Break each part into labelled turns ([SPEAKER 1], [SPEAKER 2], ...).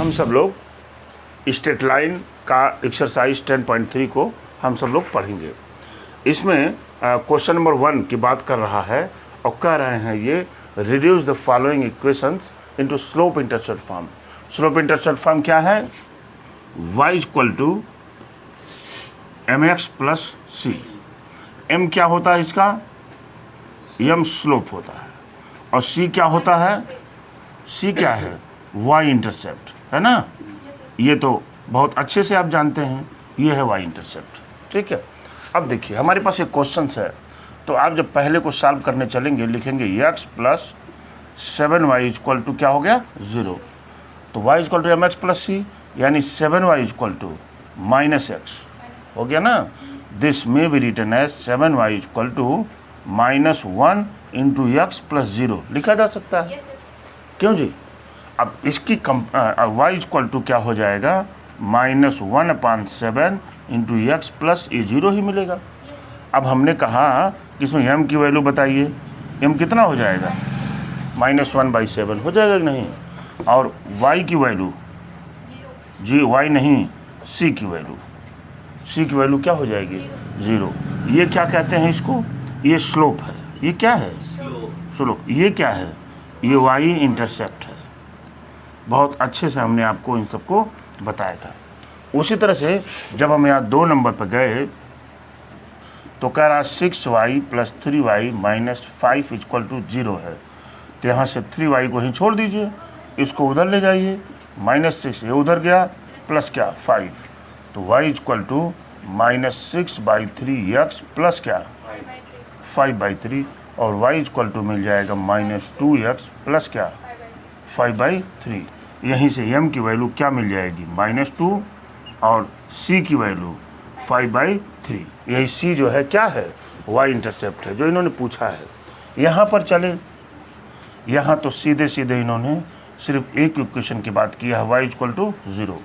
[SPEAKER 1] हम सब लोग स्ट्रेट लाइन का एक्सरसाइज 10.3 को हम सब लोग पढ़ेंगे। इसमें क्वेश्चन नंबर 1 की बात कर रहा है और कह रहे हैं ये reduce the following equations into slope intercept form. Slope intercept form क्या है? y equal to mx plus C. m क्या होता है इसका? m स्लोप होता है और c क्या होता है? c क्या है? y इंटरसेप्ट है ना। ये तो बहुत अच्छे से आप जानते हैं, ये है y इंटरसेप्ट। ठीक है, अब देखिए हमारे पास एक क्वेश्चन है, तो आप जब पहले को सॉल्व करने चलेंगे लिखेंगे x plus 7y equal to क्या हो गया? 0। तो y equal to mx plus C, यानी 7y equal to minus x हो गया ना। This may be written as 7y equal to minus 1 into x plus 0 लिखा जा सकता है। क्यों जी? अब इसकी y इक्वल टू क्या हो जाएगा? माइनस 1/7 इंटू एक्स प्लस ये 0 ही मिलेगा। अब हमने कहा कि इसमें m की वैल्यू बताइए, m कितना हो जाएगा? माइनस 1/7 हो जाएगा कि नहीं? और y की वैल्यू जी y नहीं, c की वैल्यू, c की वैल्यू क्या हो जाएगी? 0। ये क्या कहते हैं इसको? ये स्लोप है। ये क्या है? स्लोप। ये क्या है? ये y इंटरसेप्ट है। बहुत अच्छे से हमने आपको इन सबको बताया था। उसी तरह से जब हम यहाँ 2 नंबर पर गए तो कह रहा 6y plus 3y minus 5 equal to 0 है। तो यहाँ से 3y को ही छोड़ दीजिए, इसको उधर ले जाइए, माइनस 6 ये उधर गया, प्लस क्या 5, तो y equal to minus 6/3 x plus क्या 5/3 और y इक्वल टू मिल जाएगा माइनस 2x प्लस क्या 5/3। यहीं से m की वैल्यू क्या मिल जाएगी? -2 और c की वैल्यू 5/3। यही c जो है क्या है? y इंटरसेप्ट है जो इन्होंने पूछा है। यहाँ पर चले, यहाँ तो सीधे सीधे इन्होंने सिर्फ एक इक्वेशन की बात की है, y इक्वल टू 0।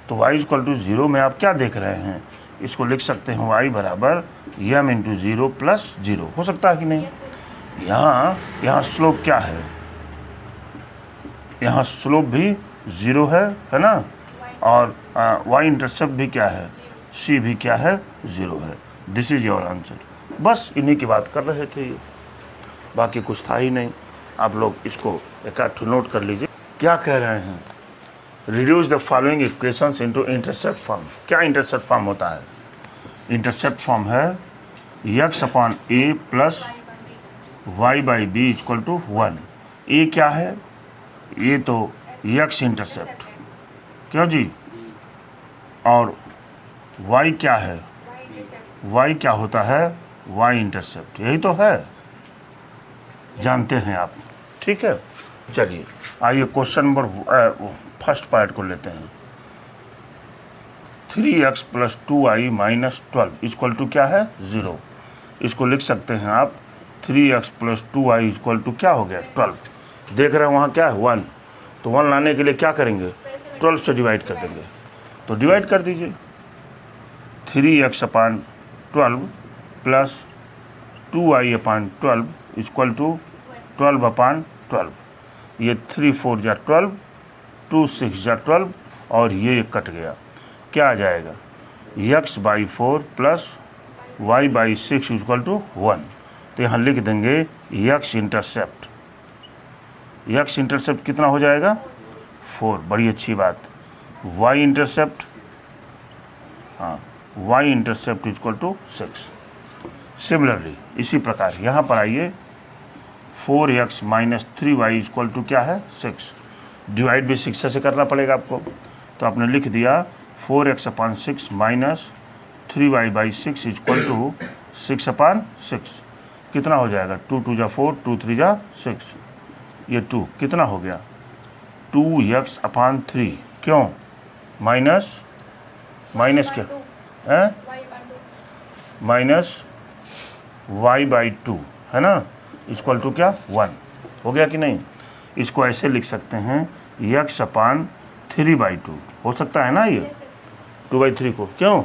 [SPEAKER 1] तो y इक्वल टू 0 में आप क्या देख रहे हैं? इसको लिख सकते हैं y बराबर m इंटू 0 प्लस 0। हो सकता है कि नहीं? यहाँ स्लोप क्या है? यहाँ स्लोप भी 0 है ना। और y इंटरसेप्ट भी क्या है? c भी क्या है? 0 है। This is your answer. बस इन्हीं की बात कर रहे थे, ये बाकी कुछ था ही नहीं। आप लोग इसको एक आध नोट कर लीजिए। क्या कह रहे हैं? Reduce the following equations into intercept form. क्या इंटरसेप्ट फॉर्म होता है? इंटरसेप्ट फॉर्म है x/a plus y/b equal to 1। ए क्या है? ये तो x इंटरसेप्ट, क्यों जी? और y क्या है? y क्या होता है? y intercept. यही तो है, जानते हैं आप। ठीक है, चलिए आइए क्वेश्चन नंबर फर्स्ट पार्ट को लेते हैं। 3x plus 2y minus 12 equal to क्या है? 0। इसको लिख सकते हैं आप 3x plus 2y equal to क्या हो गया? 12। देख रहे हैं वहाँ क्या है? 1। तो 1 लाने के लिए क्या करेंगे? 12 से डिवाइड कर देंगे। तो डिवाइड कर दीजिए, 3x/12 plus 2y/12 equal to 12/12। ये 3 4 जा 12, 2 6 जा 12 और ये कट गया। क्या आ जाएगा? x/4 plus y/6 equal to 1। तो यहाँ लिख देंगे x इंटरसेप्ट। x इंटरसेप्ट कितना हो जाएगा? 4। बड़ी अच्छी बात। y इंटरसेप्ट, हाँ, y intercept equal to 6। Similarly इसी प्रकार यहाँ पर आइए, 4x minus 3y equal to क्या है? 6। डिवाइड भी 6 से करना पड़ेगा आपको। तो आपने लिख दिया 4x/6 minus 3y/6 equal to 6/6। कितना हो जाएगा? 2 2 जा 4, 2 3 जा 6, ये 2 कितना हो गया? 2x/3। क्यों? माइनस क्या है? माइनस y/2 है ना, इक्वल टू क्या? 1। हो गया कि नहीं? इसको ऐसे लिख सकते हैं x/3/2। हो सकता है ना ये 2/3 को? क्यों?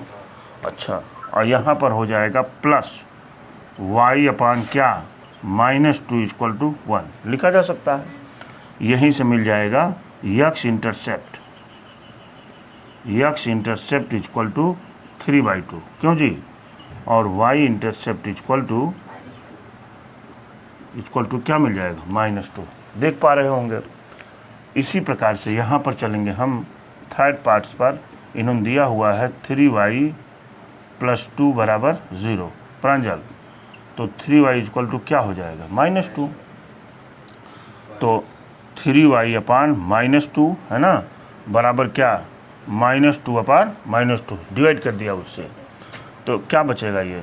[SPEAKER 1] अच्छा, और यहाँ पर हो जाएगा प्लस y/ क्या? -2 इक्वल टू 1 लिखा जा सकता है। यहीं से मिल जाएगा x intercept. x intercept equal to 3/2, क्यों जी, और y इंटरसेप्ट इक्वल टू क्या मिल जाएगा, -2। देख पा रहे होंगे। इसी प्रकार से यहाँ पर चलेंगे हम थर्ड पार्ट्स पर। इन्होंने दिया हुआ है 3y + 2 = 0 प्रांजल, तो 3y इक्वल टू क्या हो जाएगा, -2। तो 3y/-2 है ना, बराबर क्या, -2/-2, डिवाइड कर दिया उससे, तो क्या बचेगा, ये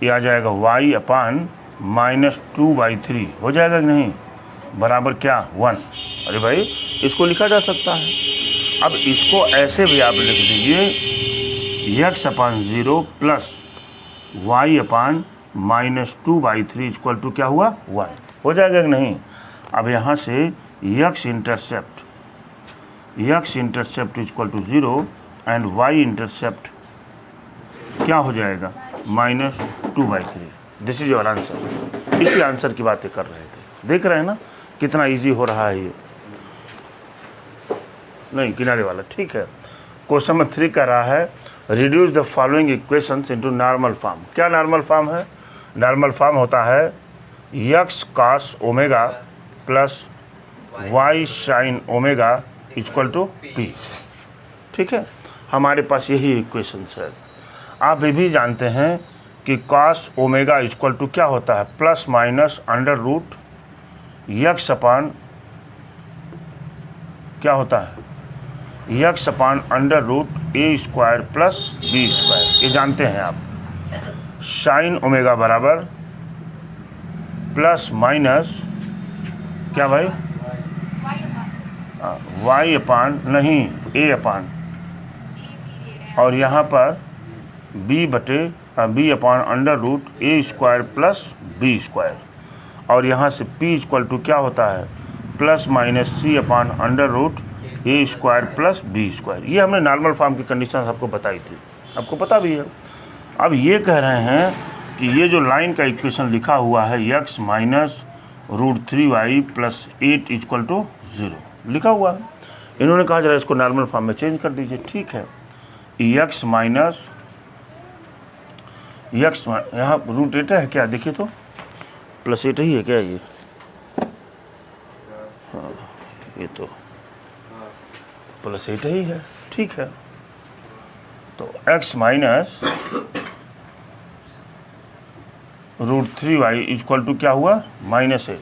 [SPEAKER 1] आ जाएगा y/-2/3 हो जाएगा कि नहीं, बराबर क्या, 1। अरे भाई इसको लिखा जा सकता है। अब इसको ऐसे भी आप लिख दीजिए x/0 + y/-2/3 इक्वल टू क्या हुआ, 1 हो जाएगा कि नहीं। अब यहाँ से x intercept equal to 0 and y intercept क्या हो जाएगा, -2/3। This is your answer. इसी आंसर की बातें कर रहे थे, देख रहे हैं ना कितना इजी हो रहा है ये, नहीं किनारे वाला, ठीक है। क्वेश्चन नंबर 3 कर रहा है reduce the following equations into normal form. क्या नॉर्मल फॉर्म है, नॉर्मल फॉर्म होता है x cos omega + y sin omega equal to p, ठीक है। हमारे पास यही इक्वेशंस है। आप ये भी जानते हैं कि cos ओमेगा इक्वल टू क्या होता है, ± x/, क्या होता है, x/√a² + b², ये जानते हैं आप। sin ओमेगा बराबर ± क्या भाई, y/नहीं a/, और यहाँ पर b/√a² + b², और यहाँ से p इक्वल टू क्या होता है, ± c/√a² + b²। ये हमने नॉर्मल फॉर्म की कंडीशन आपको बताई थी, आपको पता भी है। अब ये कह रहे हैं कि ये जो लाइन का इक्वेशन लिखा हुआ है x - √3y + 8 इक्वल टू 0 लिखा हुआ है, इन्होंने कहा जरा इसको नॉर्मल फॉर्म में चेंज कर दीजिए, ठीक है। x यहाँ √8 है क्या, देखिए तो +8 ही है क्या ये, हाँ ये तो +8 ही है, ठीक है। तो x - √3y इक्वल टू क्या हुआ, -8।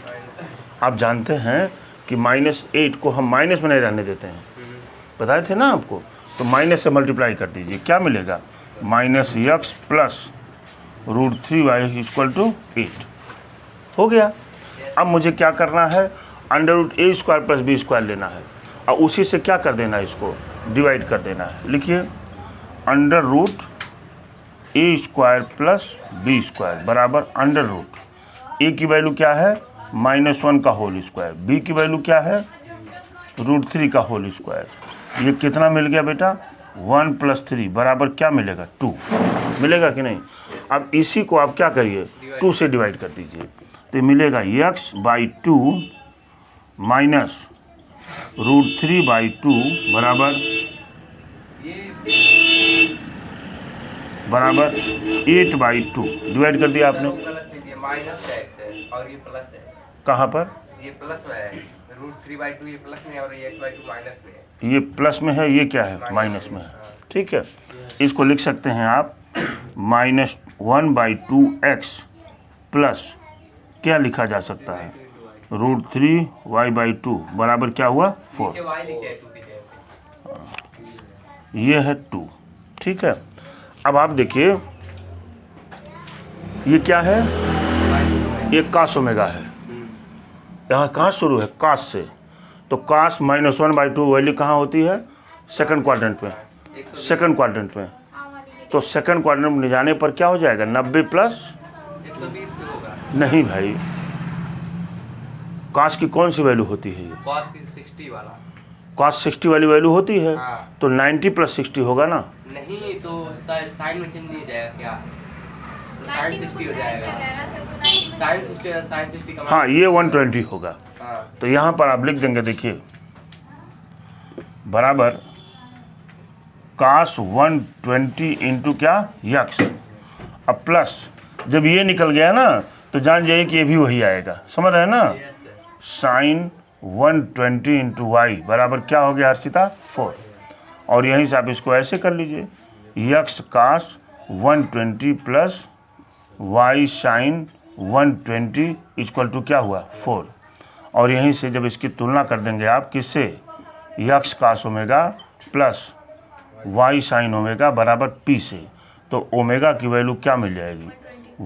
[SPEAKER 1] आप जानते हैं कि -8 को हम माइनस में नहीं रहने देते हैं, बताए थे ना आपको, तो माइनस से मल्टीप्लाई कर दीजिए, क्या मिलेगा, -x + √3y इक्वल टू 8 हो गया। अब मुझे क्या करना है, √a² + b² लेना है, और उसी से क्या कर देना है, इसको डिवाइड कर देना है। लिखिए √a² + b² बराबर a की वैल्यू क्या है, -1 का होल स्क्वायर, b की वैल्यू क्या है, √3 का होल स्क्वायर। ये कितना मिल गया बेटा, 1 + 3 बराबर क्या मिलेगा, 2 मिलेगा कि नहीं। अब इसी को आप क्या करिए, 2 से डिवाइड कर दीजिए, तो मिलेगा x/2 - √3/2 बराबर 8/2 डिवाइड कर दिया आपने,
[SPEAKER 2] और ये प्लस है,
[SPEAKER 1] कहाँ पर,
[SPEAKER 2] ये प्लस है, √3/2 ये प्लस में है और ये x/2 माइनस में है,
[SPEAKER 1] ये प्लस में है, ये क्या है, माइनस में है, ठीक है। इसको लिख सकते हैं आप -1/2x प्लस क्या लिखा जा सकता है, √3y/2 बराबर क्या हुआ, 4,
[SPEAKER 2] नीचे y लिखे है 2 की जगह पे,
[SPEAKER 1] ये है 2, ठीक है। अब आप देखिए ये क्या है, ये cos ओमेगा है, यहाँ कहाँ शुरू है, cos से, तो cos -1/2 वैल्यू कहाँ होती है, सेकंड क्वाड्रेंट में, सेकंड क्वाड्रेंट में, तो सेकंड क्वाड्रेंट में ले जाने पर क्या हो जाएगा, 90 +
[SPEAKER 2] 120 पे होगा,
[SPEAKER 1] नहीं भाई, cos की कौन सी वैल्यू होती है, ये
[SPEAKER 2] cos की 60 वाला,
[SPEAKER 1] cos 60 वाली वैल्यू होती है,
[SPEAKER 2] हाँ।
[SPEAKER 1] तो 90 + 60 होगा ना,
[SPEAKER 2] नहीं तो साइन में चेंज नहीं हो जाएगा क्या, तो साइन 60 हो जाएगा, साइन 60 का,
[SPEAKER 1] हाँ ये 120 होगा।
[SPEAKER 2] हाँ,
[SPEAKER 1] तो यहाँ पर आप लिख देंगे, देखिए बराबर cos 120 इंटू क्या यक्स। अब प्लस जब ये निकल गया ना तो जान जाइए कि ये भी वही आएगा, समझ रहे हैं ना। साइन 120 इंटू वाई बराबर क्या हो गया हर्षिता 4। और यहीं से आप इसको ऐसे कर लीजिए, x cos 120 plus y sine 120 equal to क्या हुआ 4। और यहीं से जब इसकी तुलना कर देंगे आप किससे, x cos omega plus y sine omega बराबर पी से, तो ओमेगा की वैल्यू क्या मिल जाएगी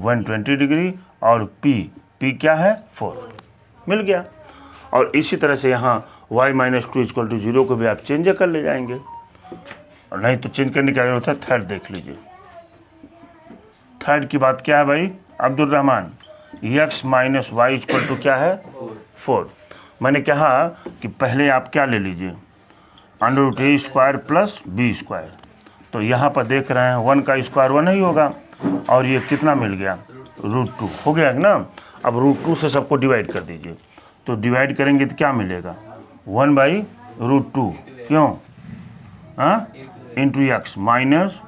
[SPEAKER 1] 120 डिग्री और पी क्या है 4 मिल गया। और इसी तरह से यहाँ y माइनस 2 इक्वल टू 0 को भी आप चेंज कर ले जाएंगे, और नहीं तो चेंज करने की जरूरत है। थर्ड देख लीजिए, थर्ड की बात क्या है भाई Abdul Rahman, x minus y equal to क्या है 4। मैंने कहा कि पहले आप क्या ले लीजिए √a² प्लस b²। तो यहाँ पर देख रहे हैं 1 का स्क्वायर 1 ही होगा, और ये कितना मिल गया √2 हो गया ना। अब √2 से सबको डिवाइड कर दीजिए, तो डिवाइड करेंगे तो क्या मिलेगा 1/√2 क्यों into x minus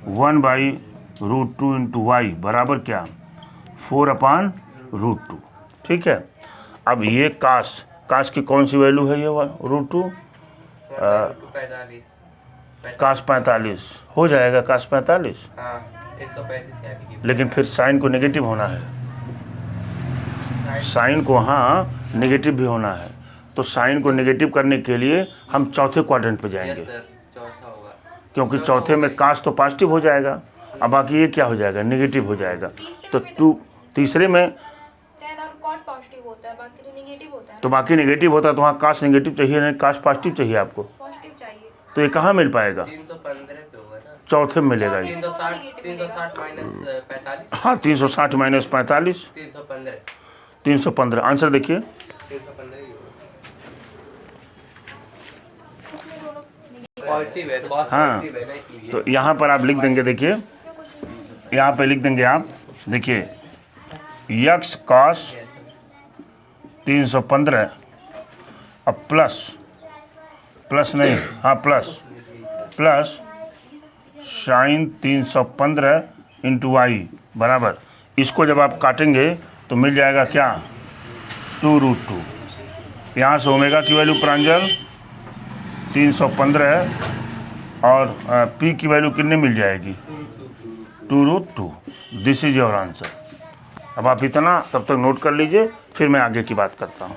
[SPEAKER 1] 1/√2 into y बराबर क्या 4/√2। ठीक है। अब ये कास की कौन सी वैल्यू है ये √2 कास 45 हो जाएगा, कास 45 लेकिन फिर साइन को नेगेटिव होना है, साइन को हाँ नेगेटिव भी होना है। तो साइन को नेगेटिव करने के लिए हम चौथे क्वाड्रेंट पे जाएंगे, क्योंकि चौथे में कास तो पॉजिटिव हो जाएगा, अब बाकी ये क्या हो जाएगा नेगेटिव हो जाएगा। तो तीसरे में तो बाकी नेगेटिव होता है, तो वहाँ कास नेगेटिव चाहिए नहीं कास पॉजिटिव चाहिए आपको, तो ये कहाँ मिल पाएगा
[SPEAKER 2] 315
[SPEAKER 1] चौथे में मिलेगा ये।
[SPEAKER 2] 360 माइनस 45
[SPEAKER 1] हाँ 360 माइनस 45 315 आंसर देखिए। हाँ तो यहाँ पर आप लिख देंगे, देखिए यहाँ पे लिख देंगे आप, देखिए यक्स कॉस 315 अब प्लस नहीं हाँ प्लस साइन 315 इंटू वाई बराबर, इसको जब आप काटेंगे तो मिल जाएगा क्या 2√2। यहाँ से ओमेगा की वैल्यू प्रांजल 315 और पी की वैल्यू कितने मिल जाएगी 2√2। This is your answer. अब आप इतना तब तक नोट कर लीजिए, फिर मैं आगे की बात करता हूँ।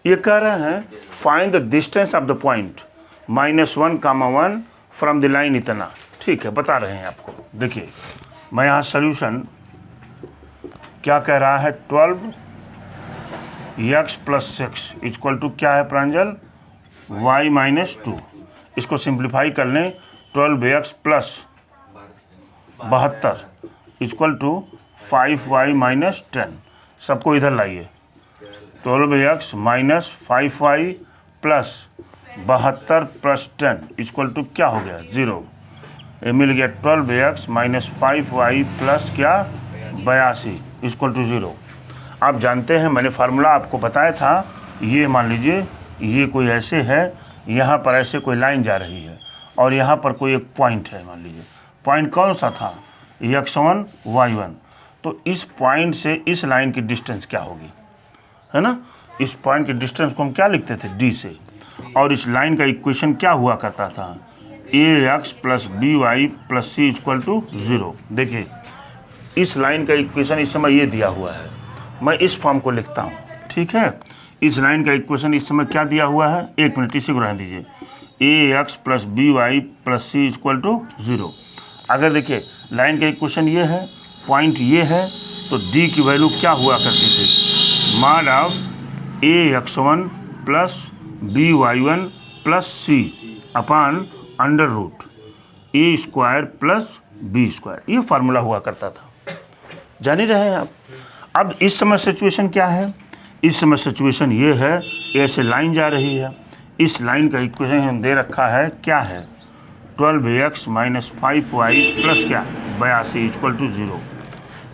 [SPEAKER 1] ये कह रहे हैं find the distance of the point -1, 1 from the line इतना। ठीक है, बता रहे हैं आपको। देखिए मैं यहाँ सॉल्यूशन क्या कह रहा है 12x + 6 इक्वल टू क्या है प्रांजल y - 2। इसको सिंप्लीफाई कर लें 12x + 72 इक्वल टू 5y - 10। सबको इधर लाइए, 12x - 5y + 72 + 10 इक्वल टू क्या हो गया 0। ये मिल गया 12x - 5y + क्या 82 इक्वल टू 0। आप जानते हैं मैंने फार्मूला आपको बताया था, ये मान लीजिए ये कोई ऐसे है, यहाँ पर ऐसे कोई लाइन जा रही है और यहाँ पर कोई एक पॉइंट है, मान लीजिए पॉइंट कौन सा था x1 y1। तो इस पॉइंट से इस लाइन की डिस्टेंस क्या होगी, है ना। इस पॉइंट की डिस्टेंस को हम क्या लिखते थे d से, और इस लाइन का इक्वेशन क्या हुआ करता था ax + by + c equal to 0। देखिए इस लाइन का इक्वेशन इस समय ये दिया हुआ है, मैं इस फॉर्म को लिखता हूँ। ठीक है, इस लाइन का इक्वेशन इस समय क्या दिया हुआ है, 1 मिनट इसी को रहने दीजिए, ax + by + c equal to 0। अगर देखिए लाइन का इक्वेशन ये है, पॉइंट ये है, तो d की वैल्यू क्या हुआ करती थी mod of ax1 + by1 + c upon √a² + b²। ये फार्मूला हुआ करता था, जान ही रहे हैं आप। अब इस समय सिचुएशन क्या है, इस समय सिचुएशन ये है, ऐसे लाइन जा रही है, इस लाइन का इक्वेशन दे रखा है क्या है 12x - 5y + क्या 82 इक्वल टू 0।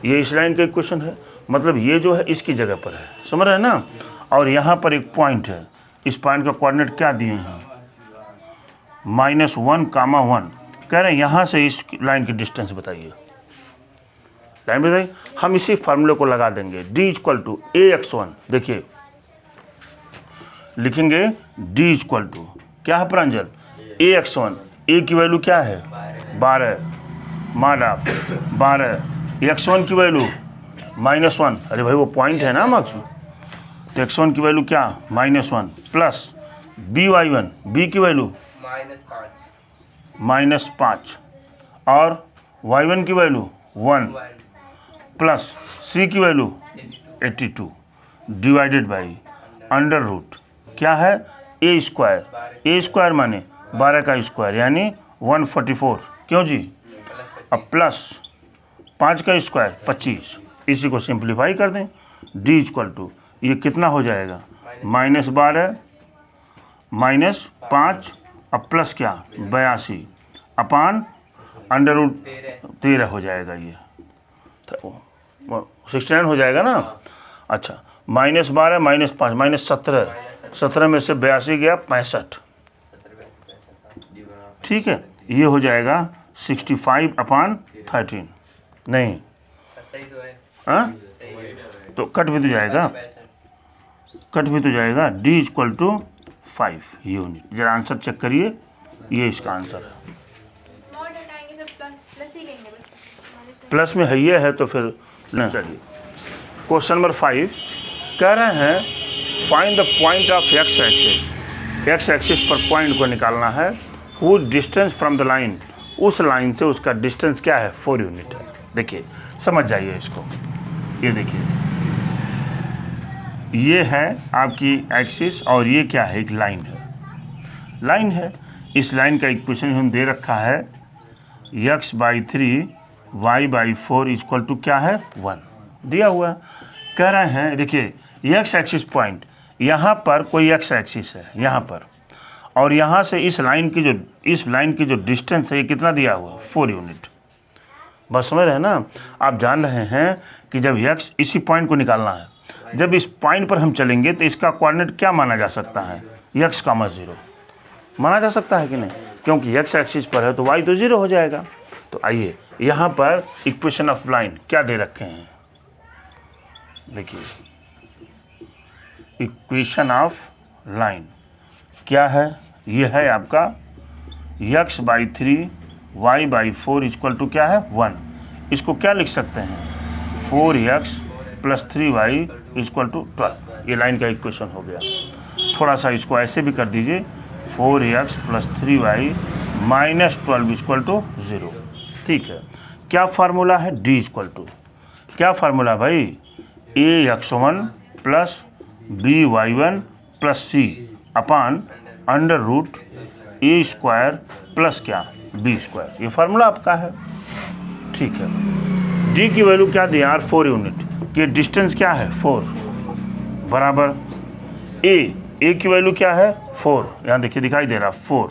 [SPEAKER 1] ये इस लाइन का इक्वेशन है, मतलब ये जो है इसकी जगह पर है, समझ रहे हैं ना। और यहाँ पर एक पॉइंट है, इस पॉइंट का कोऑर्डिनेट क्या दिए हैं -1, कह रहे हैं यहाँ से इस लाइन की डिस्टेंस बताइए, लाइन बताइए। हम इसी फार्मूले को लगा देंगे, d = ax1। देखिए लिखेंगे d = क्या है प्रांजल, ax1, a की वैल्यू क्या है 12, माना 12, x1 की वैल्यू -1, अरे भाई वो पॉइंट है ना मार्क्स, तो x1 की वैल्यू क्या -1 प्लस by1, b की वैल्यू -5 और y1 की वैल्यू 1 प्लस c की वैल्यू 82 डिवाइडेड बाई √ क्या है a² माने 12 का स्क्वायर यानी 144, क्यों जी, अब प्लस 5 का स्क्वायर 25, इसी को सिंप्लीफाई कर दें। d = ये कितना हो जाएगा -12 -5 अब प्लस क्या 82 अपान √13 हो जाएगा, ये 69 हो जाएगा ना। अच्छा -12 -5 -17, 17 में से 82 गया 65, ठीक है, ये हो जाएगा 65/13, नहीं हाँ तो कट भी तो जाएगा, d = 5 यूनिट। जरा आंसर चेक करिए, ये इसका आंसर है। प्लस में है ये है तो फिर नहीं। चलिए क्वेश्चन नंबर 5 कह रहे हैं find the point of x axis पर पॉइंट को निकालना है, वो डिस्टेंस फ्रॉम द लाइन, उस लाइन से उसका डिस्टेंस क्या है 4 यूनिट है। देखिए समझ जाइए इसको, ये देखिए ये है आपकी एक्सिस और ये क्या है, एक लाइन है। इस लाइन का इक्वेशन हम दे रखा है x/3 y/4 = क्या है 1 दिया हुआ है। कह रहे हैं देखिए x एक्सिस पॉइंट, यहाँ पर कोई x एक्सिस है यहाँ पर, और यहाँ से इस लाइन की जो डिस्टेंस है ये कितना दिया हुआ 4 यूनिट। बस समझ रहे हैं ना, आप जान रहे हैं कि जब x इसी पॉइंट को निकालना है, जब इस पॉइंट पर हम चलेंगे तो इसका कोऑर्डिनेट क्या माना जा सकता है x, 0 माना जा सकता है कि नहीं, क्योंकि x एक्सिस पर है तो y तो 0 हो जाएगा। तो आइए यहाँ पर इक्वेशन ऑफ लाइन क्या दे रखे हैं, देखिए इक्वेशन ऑफ लाइन क्या है, ये है आपका x/3 y/4 = क्या है 1। इसको क्या लिख सकते हैं 4x + 3y = 12। ये लाइन का इक्वेशन हो गया। थोड़ा सा इसको ऐसे भी कर दीजिए 4x + 3y - 12 = 0। ठीक है, क्या फार्मूला है d = क्या फार्मूला भाई ax1 + by1 + c अपान √a² प्लस क्या b², ये फार्मूला आपका है। ठीक है, d की वैल्यू क्या दी यार 4 यूनिट, कि डिस्टेंस क्या है 4 बराबर a की वैल्यू क्या है 4, यहाँ देखिए दिखाई दे रहा 4,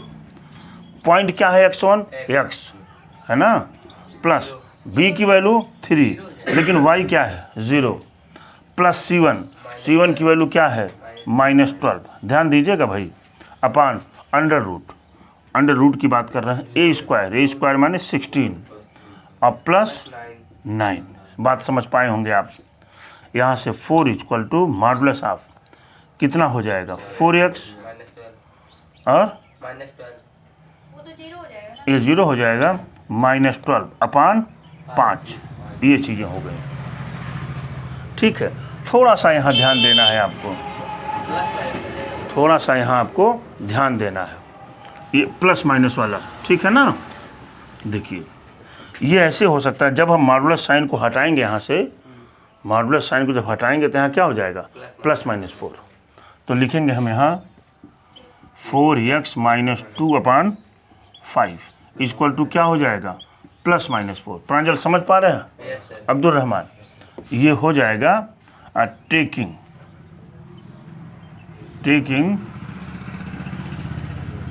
[SPEAKER 1] पॉइंट क्या है x1 x है ना, प्लस b की वैल्यू 3 लेकिन y क्या है 0, प्लस c1 की वैल्यू क्या है -12, ध्यान दीजिएगा भाई, अपान √, की बात कर रहे हैं a² माने 16 और प्लस 9। बात समझ पाए होंगे आप। यहाँ से 4 = मॉडुलस ऑफ कितना हो जाएगा 4x और ये 0 हो जाएगा -12/5, ये चीज़ें हो गई। ठीक है, थोड़ा सा यहाँ ध्यान देना है आपको, ध्यान देना है, ये प्लस माइनस वाला, ठीक है ना। देखिए ये ऐसे हो सकता है, जब हम मॉडुलस साइन को हटाएंगे यहाँ से, जब हटाएंगे तो यहाँ क्या हो जाएगा +-4, तो लिखेंगे हम यहाँ 4x - 2/5 = क्या हो जाएगा +-4। प्रांजल समझ पा रहे हैं अब्दुल रहमान, ये हो जाएगा टेकिंग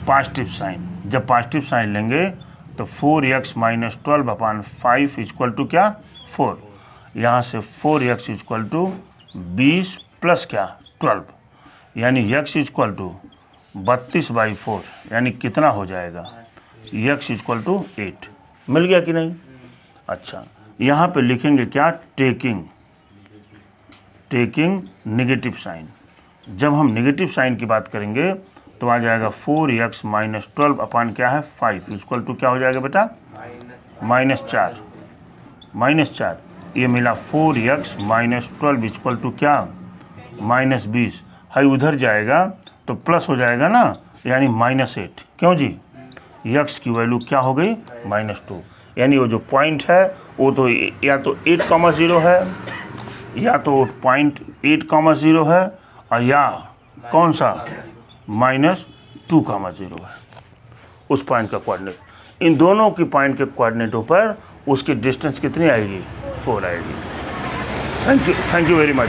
[SPEAKER 1] पॉजिटिव साइन। जब पॉजिटिव साइन लेंगे तो 4x - 12/5 = क्या 4, यहाँ से 4x = 20 प्लस क्या 12, यानी x = 32/4 यानी कितना हो जाएगा, x इक्वल टू 8। मिल गया कि नहीं? अच्छा, यहाँ पे लिखेंगे क्या, टेकिंग नेगेटिव साइन। जब हम नेगेटिव साइन की बात करेंगे तो आ जाएगा 4x माइनस 12 अपान क्या है 5 इक्वल टू क्या हो जाएगा बेटा, -4। ये मिला 4x माइनस 12 इक्वल टू क्या, -20। है उधर जाएगा तो प्लस हो जाएगा ना, यानी -8। क्यों जी, x की वैल्यू क्या हो गई, -2। यानी वो जो पॉइंट है वो तो या तो 8,0 है, या तो पॉइंट 8,0 है, और या कौन सा -2,0 है, उस पॉइंट का कोऑर्डिनेट। इन दोनों की पॉइंट के कोऑर्डिनेटों पर उसकी डिस्टेंस कितनी आएगी, 4 आएगी। Thank you very much.